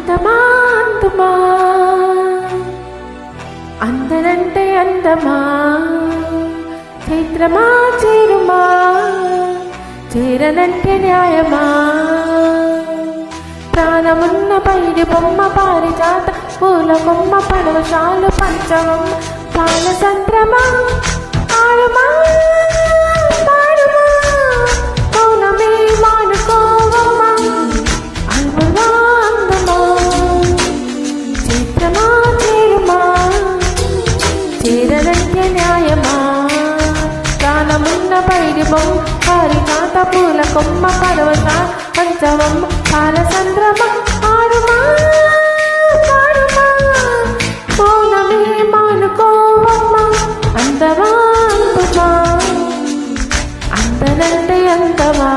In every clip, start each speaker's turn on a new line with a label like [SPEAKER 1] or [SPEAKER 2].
[SPEAKER 1] అందమా అందమా అందరంటే అందమా చైత్రమా చేరుమా చేరనంటే న్యాయమా ప్రాణమున్న పైడి బొమ్మ పారిజాత పూల బొమ్మ పడవశాలు పంచమం పాల సంద్రమా ఆడుమా పాడుమా పౌర్ణమి మానుకోవమ్మా అందమా అందమా చైత్రమా చేరుమా చేరనంటే న్యాయమా ప్రాణమున్న పైడి బొమ్మ పారిజాత పూల కొమ్మ పడవశ పంచమం పాల సంద్రమ ఆడుమా పాడుమా పౌర్ణమి మానుకోవమ్మ అందమా అందమా అందరంటే అందమా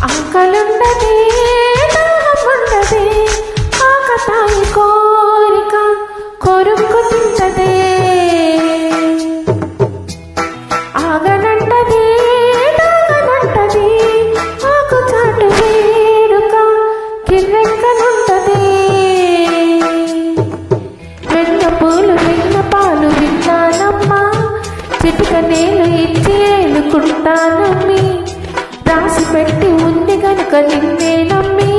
[SPEAKER 1] ఆకలుండదే దాహముండదే ఆకతాయి కోరిక కొరుకు తింటదే ఆగనంటదే దాగనంటదే ఆకు చాటు వేడుక కిర్రెక్కనుంటదే వెన్న పూలు వెన్న పాలు విన్నానమ్మా చిటిక నేలు ఇచ్చి ఏలుకుంటానమ్మి రాసి పెట్టి ఉంది గనుక నిన్నే నమ్మి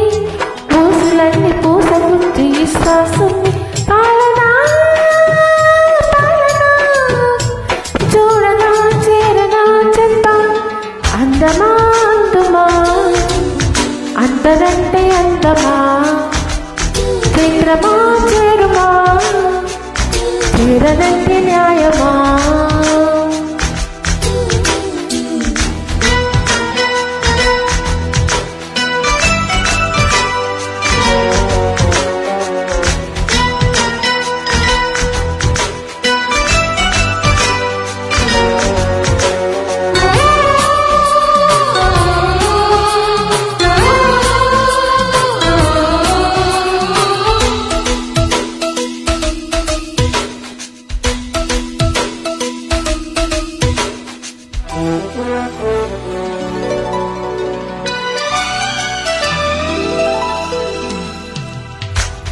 [SPEAKER 1] పూసులన్నీ పూసగుంచి ఇస్తాసుని పాలనా పాలనా చూడనా చేరనా చెంత అందమా అందమా అందరంటే అందమా చైత్రమా చేరుమా చేరనంటే న్యాయమా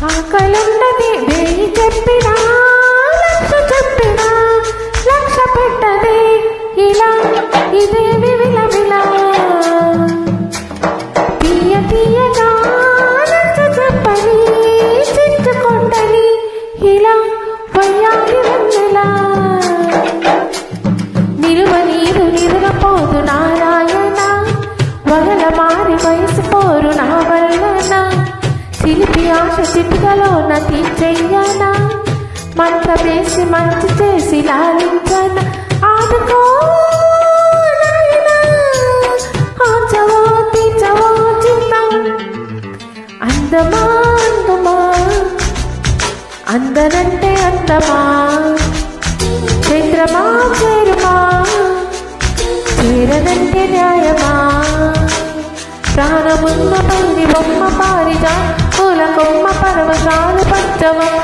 [SPEAKER 1] ఆకలున్నది వేయి చెప్పినా లక్ష చెప్పినా లక్ష పెట్టదే ఇలా ఇదేమి విలవిలా తీయ తీయగా లక్ష చెప్పని చించుకొండని ఇలా వయ్యాలి వెన్నెలా నిలువ నీరు నిరుగపోదు నారాయణ వగల మారి వయసు పోరు నా వల్లనా చిలిపి ఆశ చిటికలోన తీర్చెయ్యనా మంత్రమేసి మంచి చేసి లాలించన ఆదుకో నాయనా ఆచవో తీర్చవో చిత్తం అందమా అందమా అందరంటే అందమా చైత్రమా చేరుమా చేరనంటే న్యాయమా ప్రాణమున్న పైడి బొమ్మ పారిజా పూల కొమ్మ పరవశాలు పంచమం